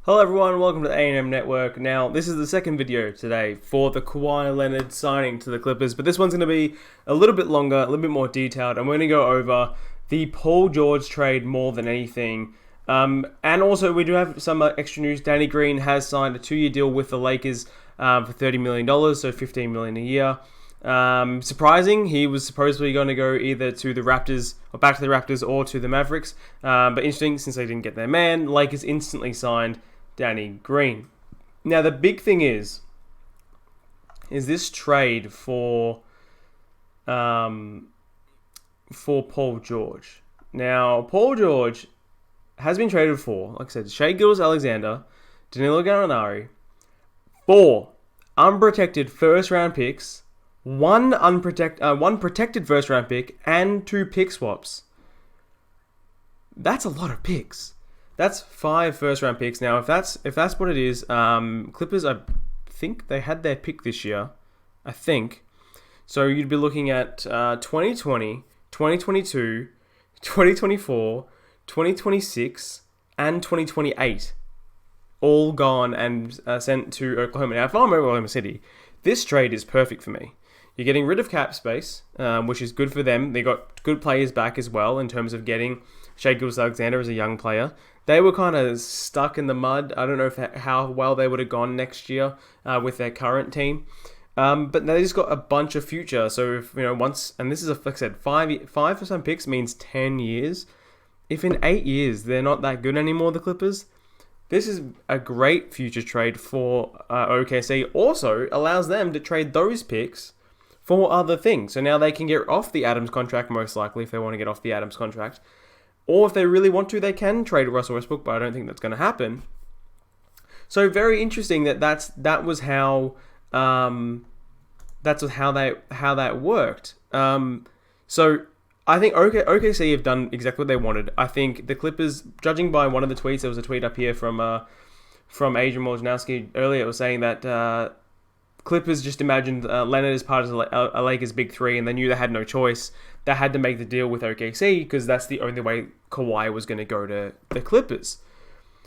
Hello everyone, welcome to the A&M Network. Now, this is the second video today for the Kawhi Leonard signing to the Clippers, but this one's going to be a little bit longer, a little bit more detailed, and we're going to go over the Paul George trade more than anything. And also, we do have some extra news. Danny Green has signed a 2-year deal with the Lakers for $30 million, so $15 million a year. Surprising, he was supposedly going to go either to the Raptors, or back to the Raptors, or to the Mavericks. But interesting, since they didn't get their man, Lakers instantly signed Danny Green. Now, the big thing is this trade for Paul George. Now, Paul George has been traded for, like I said, Shai Gilgeous-Alexander, Danilo Gallinari, 4 unprotected first-round picks, one protected first-round pick, and 2 pick swaps. That's a lot of picks. That's 5 first-round picks. Now, if that's what it is, Clippers, I think they had their pick this year. I think. So you'd be looking at 2020, 2022, 2024, 2026, and 2028. All gone and sent to Oklahoma. Now, if I'm Oklahoma City, this trade is perfect for me. You're getting rid of cap space, which is good for them. They got good players back as well in terms of getting Shai Gilgeous-Alexander as a young player. They were kind of stuck in the mud. I don't know how well they would have gone next year with their current team. But they just got a bunch of future. So if once, and this is like I said, 5 for some picks means 10 years. If in 8 years they're not that good anymore, the Clippers, this is a great future trade for OKC. Also allows them to trade those picks for other things. So now they can get off the Adams contract, most likely, if they want to get off the Adams contract. Or if they really want to, they can trade Russell Westbrook, but I don't think that's going to happen. So very interesting that was how that worked. So I think OKC have done exactly what they wanted. I think the Clippers, judging by one of the tweets, there was a tweet up here from Adrian Wojnarowski earlier, it was saying that Clippers just imagined Leonard as part of a Lakers big three, and they knew they had no choice. They had to make the deal with OKC because that's the only way Kawhi was going to go to the Clippers.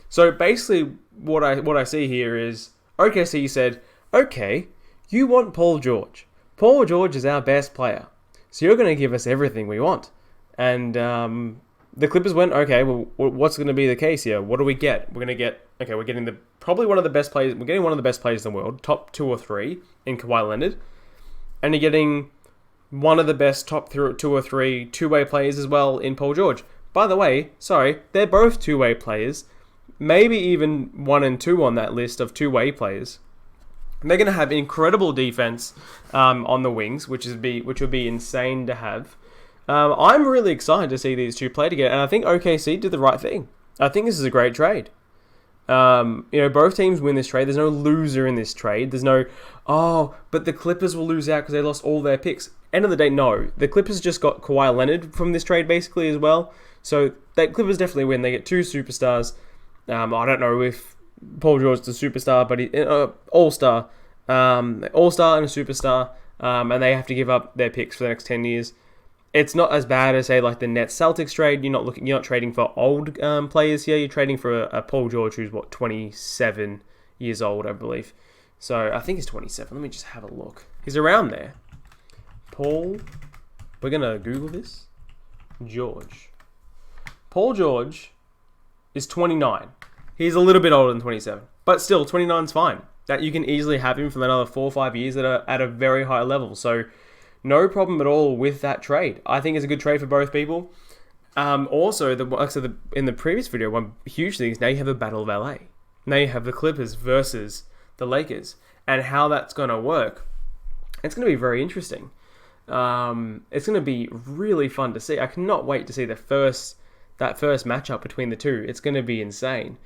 So basically, what I see here is OKC said, "Okay, you want Paul George. Paul George is our best player, so you're going to give us everything we want." And the Clippers went, "Okay, well, what's going to be the case here? What do we get? We're getting probably one of the best players. We're getting one of the best players in the world, top 2 or 3 in Kawhi Leonard, and you're getting one of the best top 2 or 3 two-way players as well in Paul George." By the way, they're both two-way players, maybe even 1 and 2 on that list of two-way players. They're going to have incredible defense on the wings, which would be insane to have. I'm really excited to see these two play together, and I think OKC did the right thing. I think this is a great trade. Both teams win this trade. There's no loser in this trade. There's no, but the Clippers will lose out because they lost all their picks. End of the day, no. The Clippers just got Kawhi Leonard from this trade basically as well. So the Clippers definitely win. They get 2 superstars. I don't know if Paul George is a superstar, but he's all-star. All-star and a superstar. And they have to give up their picks for the next 10 years. It's not as bad as, say, like the Nets Celtics trade. You're not trading for old players here. You're trading for a Paul George who's 27 years old, I believe. So I think he's 27. Let me just have a look. He's around there. Paul, we're gonna Google this. George. Paul George is 29. He's a little bit older than 27, but still 29's fine. That you can easily have him for another 4 or 5 years at a very high level. So no problem at all with that trade. I think it's a good trade for both people. Also, in the previous video, one huge thing is now you have a Battle of LA. Now you have the Clippers versus the Lakers. And how that's going to work, it's going to be very interesting. It's going to be really fun to see. I cannot wait to see that first matchup between the two. It's going to be insane.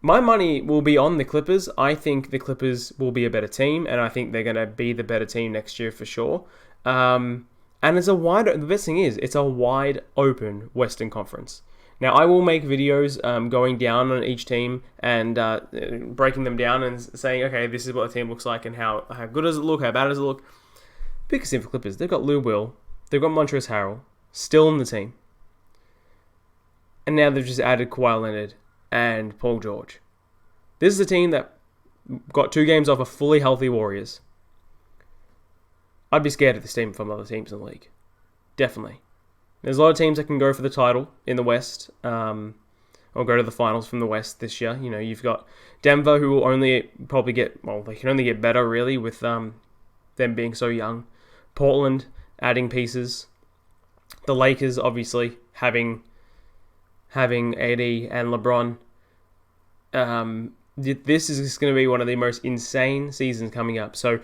My money will be on the Clippers. I think the Clippers will be a better team, and I think they're going to be the better team next year for sure. And the best thing is, it's a wide open Western Conference. Now, I will make videos going down on each team and breaking them down and saying, okay, this is what the team looks like and how good does it look, how bad does it look. Biggest thing for Clippers, they've got Lou Will, they've got Montrezl Harrell, still in the team. And now they've just added Kawhi Leonard and Paul George. This is a team that got 2 games off a fully healthy Warriors. I'd be scared of this team from other teams in the league. Definitely. There's a lot of teams that can go for the title in the West, or go to the finals from the West this year. You know, you've got Denver, who will only probably they can only get better, really, with them being so young. Portland, adding pieces. The Lakers, obviously, having AD and LeBron. This is just going to be one of the most insane seasons coming up. So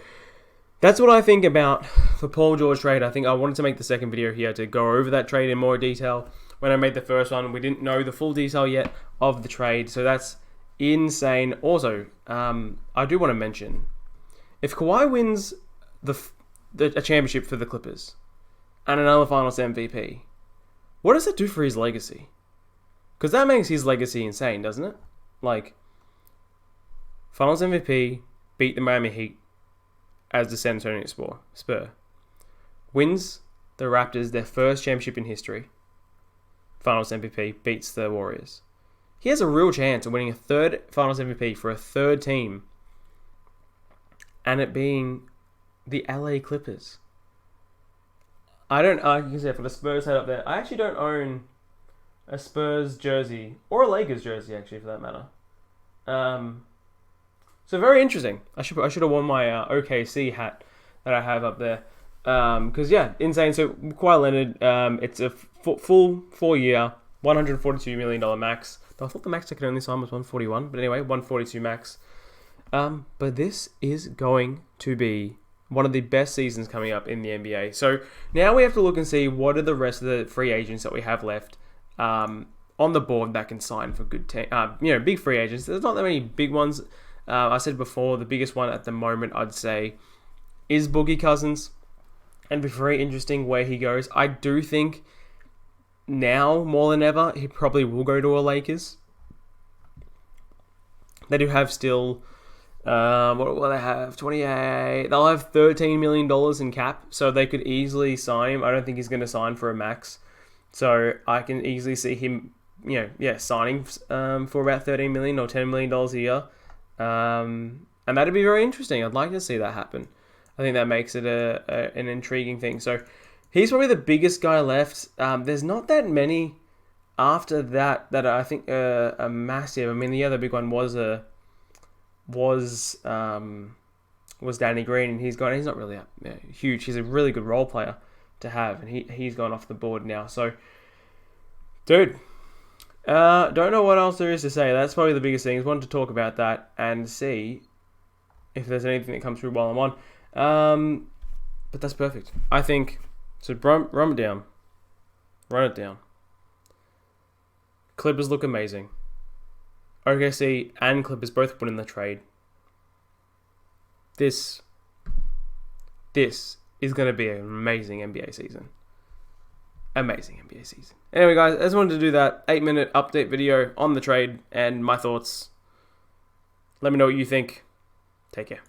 that's what I think about the Paul George trade. I think I wanted to make the second video here to go over that trade in more detail. When I made the first one, we didn't know the full detail yet of the trade. So that's insane. Also, I do want to mention, if Kawhi wins a championship for the Clippers and another Finals MVP, what does that do for his legacy? Because that makes his legacy insane, doesn't it? Like, Finals MVP, beat the Miami Heat as the San Antonio Spur. Wins the Raptors their first championship in history. Finals MVP, beats the Warriors. He has a real chance of winning a third Finals MVP for a third team, and it being the LA Clippers. You can see for the Spurs head up there, I actually don't own a Spurs jersey, or a Lakers jersey, actually, for that matter. So very interesting. I should have worn my OKC hat that I have up there. Because, insane. So, Kawhi Leonard, it's a full 4-year, $142 million max. I thought the max I could only sign was 141, but anyway, 142 max. But this is going to be one of the best seasons coming up in the NBA. So, now we have to look and see what are the rest of the free agents that we have left on the board that can sign for good big free agents. There's not that many big ones. I said before, the biggest one at the moment, I'd say, is Boogie Cousins. And it'd be very interesting where he goes. I do think now, more than ever, he probably will go to a Lakers. They do have still, what will they have? 28. They'll have $13 million in cap, so they could easily sign him. I don't think he's going to sign for a max. So I can easily see him, signing for about $13 million or $10 million a year. And that'd be very interesting. I'd like to see that happen. I think that makes it an intriguing thing. So he's probably the biggest guy left. There's not that many after that I think are massive. I mean, the other big one was Danny Green, and he's gone. He's not really huge. He's a really good role player to have, and he's gone off the board now. So, dude. Don't know what else there is to say. That's probably the biggest thing. I wanted to talk about that and see if there's anything that comes through while I'm on. But that's perfect. I think, so run it down. Run it down. Clippers look amazing. OKC and Clippers both win in the trade. This is going to be an amazing NBA season. Amazing NBA season. Anyway, guys, I just wanted to do that 8-minute update video on the trade and my thoughts. Let me know what you think. Take care.